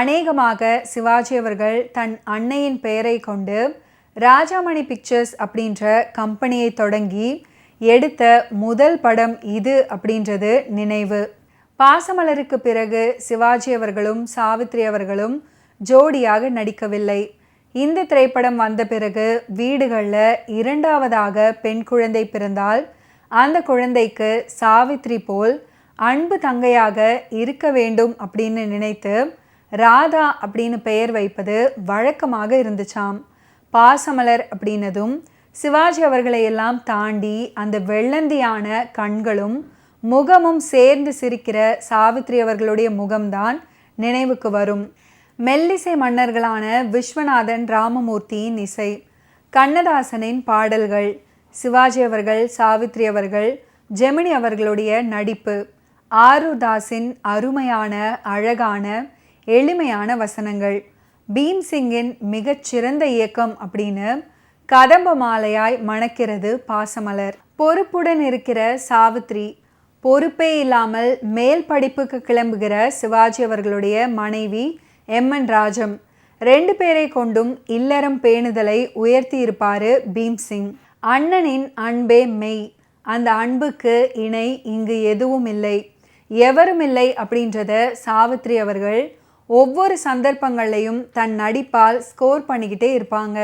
அநேகமாக சிவாஜி அவர்கள் தன் அன்னையின் பெயரை கொண்டு ராஜாமணி பிக்சர்ஸ் அப்படின்ற கம்பெனியை தொடங்கி எடுத்த முதல் படம் இது அப்படின்றது நினைவு. பாசமலருக்கு பிறகு சிவாஜி அவர்களும் சாவித்ரி அவர்களும் ஜோடியாக நடிக்கவில்லை. இந்த திரைப்படம் வந்த பிறகு வீடுகளில் இரண்டாவதாக பெண் குழந்தை பிறந்தால் அந்த குழந்தைக்கு சாவித்ரி போல் அன்பு தங்கையாக இருக்க வேண்டும் அப்படின்னு நினைத்து ராதா அப்படின்னு பெயர் வைப்பது வழக்கமாக இருந்துச்சாம். பாசமலர் அப்படின்னதும் சிவாஜி அவர்களை எல்லாம் தாண்டி அந்த வெள்ளந்தியான கண்களும் முகமும் சேர்ந்து சிரிக்கிற சாவித்ரி அவர்களுடைய முகம்தான் நினைவுக்கு வரும். மெல்லிசை மன்னர்களான விஸ்வநாதன் ராமமூர்த்தியின் இசை, கண்ணதாசனின் பாடல்கள், சிவாஜி அவர்கள் சாவித்ரி அவர்கள் ஜெமினி அவர்களுடைய நடிப்பு, ஆரூர்தாஸின் அருமையான அழகான எளிமையான வசனங்கள், பீம்சிங்கின் மிகச்சிறந்த இயக்கம் அப்படின்னு கதம்ப மாலையாய் மணக்கிறது பாசமலர். பொறுப்புடன் இருக்கிற சாவித்ரி, பொறுப்பே இல்லாமல் மேல் படிப்புக்கு கிளம்புகிற சிவாஜி அவர்களுடைய மனைவி எம்என் ராஜம், 2 பேரை கொண்டும் இல்லறம் பேணுதலை உயர்த்தி இருப்பாரு பீம்சிங். அண்ணனின் அன்பே மெய், அந்த அன்புக்கு இணை இங்கு எதுவும் இல்லை, எவரும் இல்லை அப்படின்றத சாவித்ரி அவர்கள் ஒவ்வொரு சந்தர்ப்பங்களையும் தன் நடிப்பால் ஸ்கோர் பண்ணிக்கிட்டே இருப்பாங்க.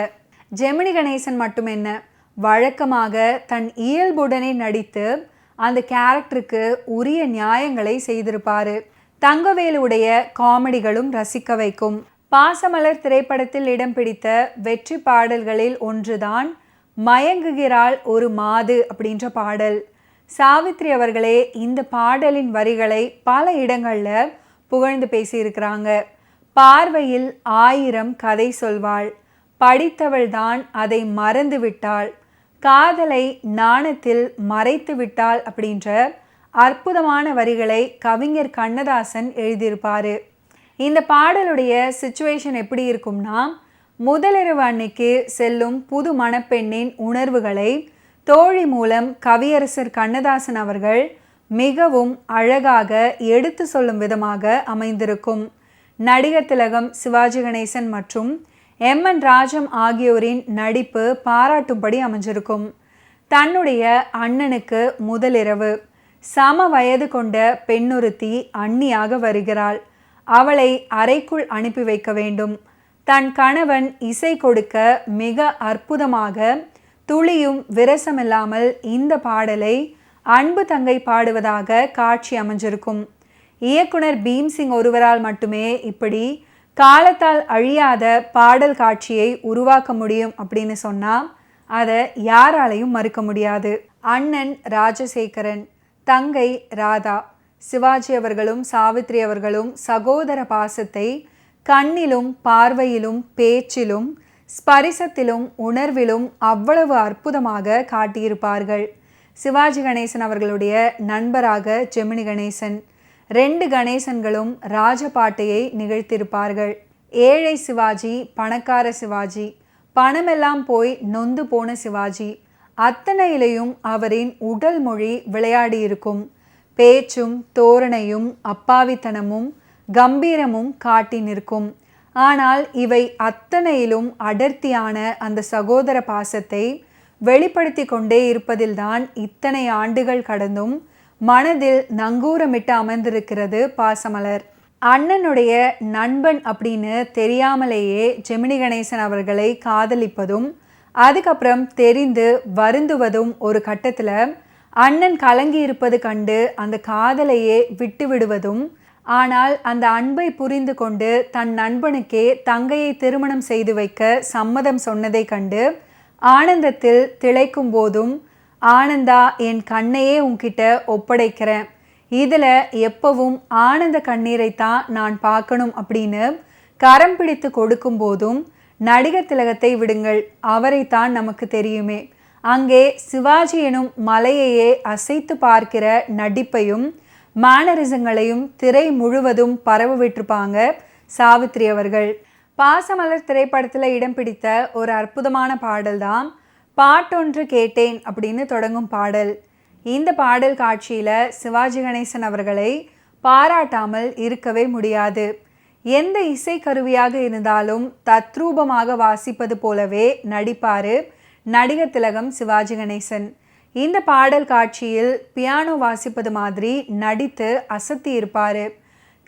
ஜெமினி கணேசன் மட்டும் என்ன, வழக்கமாக தன் இயல்புடனே நடித்து அந்த கேரக்டருக்கு உரிய நியாயங்களை செய்திருப்பாரு. தங்கவேலுடைய காமெடிகளும் ரசிக்க வைக்கும். பாசமலர் திரைப்படத்தில் இடம் பிடித்த வெற்றி பாடல்களில் ஒன்றுதான் மயங்குகிறாள் ஒரு மாது அப்படின்ற பாடல். சாவித்ரி அவர்களே இந்த பாடலின் வரிகளை பல இடங்களில் புகழ்ந்து பேசியிருக்கிறாங்க. பார்வையில் 1000 கதை சொல்வாள், படித்தவள்தான் அதை மறந்து விட்டாள், காதலை நாணத்தில் மறைத்து விட்டாள் அப்படின்ற அற்புதமான வரிகளை கவிஞர் கண்ணதாசன் எழுதியிருப்பார். இந்த பாடலுடைய சிச்சுவேஷன் எப்படி இருக்கும்னா, முதலிரவு அன்னைக்கு செல்லும் புது மணப்பெண்ணின் உணர்வுகளை தோழி மூலம் கவியரசர் கண்ணதாசன் அவர்கள் மிகவும் அழகாக எடுத்து சொல்லும் விதமாக அமைந்திருக்கும். நடிகர் திலகம் சிவாஜி கணேசன் மற்றும் எம்என் ராஜம் ஆகியோரின் நடிப்பு பாராட்டும்படி அமைஞ்சிருக்கும். தன்னுடைய அண்ணனுக்கு முதலிரவு, சம வயது கொண்ட பெண்ணொருத்தி அண்ணியாக வருகிறாள். அவளை அறைக்குள் அனுப்பி வைக்க வேண்டும். தன் கணவன் இசை கொடுக்க மிக அற்புதமாக துளியும் விரசமில்லாமல் இந்த பாடலை அன்பு தங்கை பாடுவதாக காட்சி அமைஞ்சிருக்கும். இயக்குனர் பீம்சிங் ஒருவரால் மட்டுமே இப்படி காலத்தால் அழியாத பாடல் காட்சியை உருவாக்க முடியும் அப்படின்னு சொன்னால் அதை யாராலையும் மறுக்க முடியாது. அண்ணன் ராஜசேகரன், தங்கை ராதா, சிவாஜி அவர்களும் சாவித்ரி அவர்களும் சகோதர பாசத்தை கண்ணிலும் பார்வையிலும் பேச்சிலும் ஸ்பரிசத்திலும் உணர்விலும் அவ்வளவு அற்புதமாக காட்டியிருப்பார்கள். சிவாஜி கணேசன் அவர்களுடைய நண்பராக ஜெமினி கணேசன், 2 கணேசன்களும் ராஜபாட்டையை நிகழ்த்தியிருப்பார்கள். ஏழை சிவாஜி, பணக்கார சிவாஜி, பணமெல்லாம் போய் நொந்து போன சிவாஜி, அத்தனையிலையும் அவரின் உடல் மொழி விளையாடியிருக்கும். பேச்சும் தோரணையும் அப்பாவித்தனமும் கம்பீரமும் காட்டி நிற்கும். ஆனால் இவை அத்தனையிலும் அடர்த்தியான அந்த சகோதர பாசத்தை வெளிப்படுத்தி கொண்டே இருப்பதில்தான் இத்தனை ஆண்டுகள் கடந்தும் மனதில் நங்கூரமிட்டு அமர்ந்திருக்கிறது பாசமலர். அண்ணனுடைய நண்பன் அப்படின்னு தெரியாமலேயே ஜெமினி கணேசன் அவர்களை காதலிப்பதும் அதுக்கப்புறம் தெரிந்து வருந்துவதும் ஒரு கட்டத்தில் அண்ணன் கலங்கி இருப்பது கண்டு அந்த காதலையே விட்டு விடுவதும், ஆனால் அந்த அன்பை புரிந்து கொண்டு தன் நண்பனுக்கே தங்கையை திருமணம் செய்து வைக்க சம்மதம் சொன்னதை கண்டு ஆனந்தத்தில் திளைக்கும் போதும், ஆனந்தா என் கண்ணையே உன்கிட்ட ஒப்படைக்கிறேன், இதில் எப்பவும் ஆனந்த கண்ணீரைத்தான் நான் பார்க்கணும் அப்படின்னு கரம் பிடித்து கொடுக்கும் போதும், நடிகர் திலகத்தை விடுங்கள், அவரைத்தான் நமக்கு தெரியுமே, அங்கே சிவாஜி எனும் மலையையே அசைத்து பார்க்கிற நடிப்பையும் மேனரிசங்களையும் திரை முழுவதும் பரவ விட்டிருப்பாங்க சாவித்ரி அவர்கள். பாசமலர் திரைப்படத்தில் இடம் பிடித்த ஒரு அற்புதமான பாடல் தான் பாட்டொன்று கேட்டேன் அப்படின்னு தொடங்கும் பாடல். இந்த பாடல் காட்சியில் சிவாஜி கணேசன் அவர்களை பாராட்டாமல் இருக்கவே முடியாது. எந்த இசைக்கருவியாக இருந்தாலும் தத்ரூபமாக வாசிப்பது போலவே நடிப்பார் நடிகர் திலகம் சிவாஜி கணேசன். இந்த பாடல் காட்சியில் பியானோ வாசிப்பது மாதிரி நடித்து அசத்தி இருப்பார்.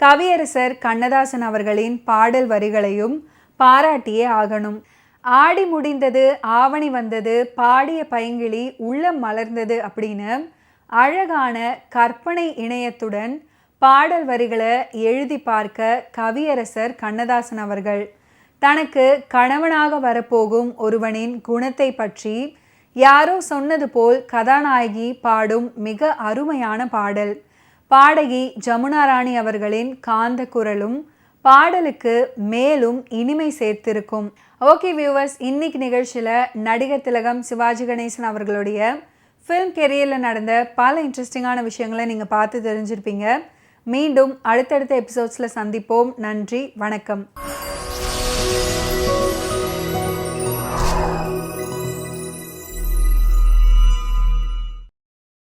கவியரசர் கண்ணதாசன் அவர்களின் பாடல் வரிகளையும் பாராட்டியே ஆகணும். ஆடி முடிந்தது ஆவணி வந்தது பாடிய பைங்கிளி உள்ளம் மலர்ந்தது அப்படின்னு அழகான கற்பனை இணையத்துடன் பாடல் வரிகளை எழுதி பார்க்க கவியரசர் கண்ணதாசன் அவர்கள் தனக்கு கணவனாக வரப்போகும் ஒருவனின் குணத்தை பற்றி யாரோ சொன்னது போல் கதாநாயகி பாடும் மிக அருமையான பாடல். பாடகி ஜமுனா ராணி அவர்களின் காந்த குரலும் பாடலுக்கு மேலும் இனிமை சேர்த்திருக்கும். ஓகே வியூவர்ஸ், இன்னைக்கு நிகழ்ச்சியில் நடிகர் திலகம் சிவாஜி கணேசன் அவர்களுடைய ஃபிலிம் கெரியரில் நடந்த பல இன்ட்ரெஸ்டிங்கான விஷயங்களை நீங்கள் பார்த்து தெரிஞ்சிருப்பீங்க. மீண்டும் அடுத்தடுத்த எபிசோட்ஸில் சந்திப்போம். நன்றி, வணக்கம்.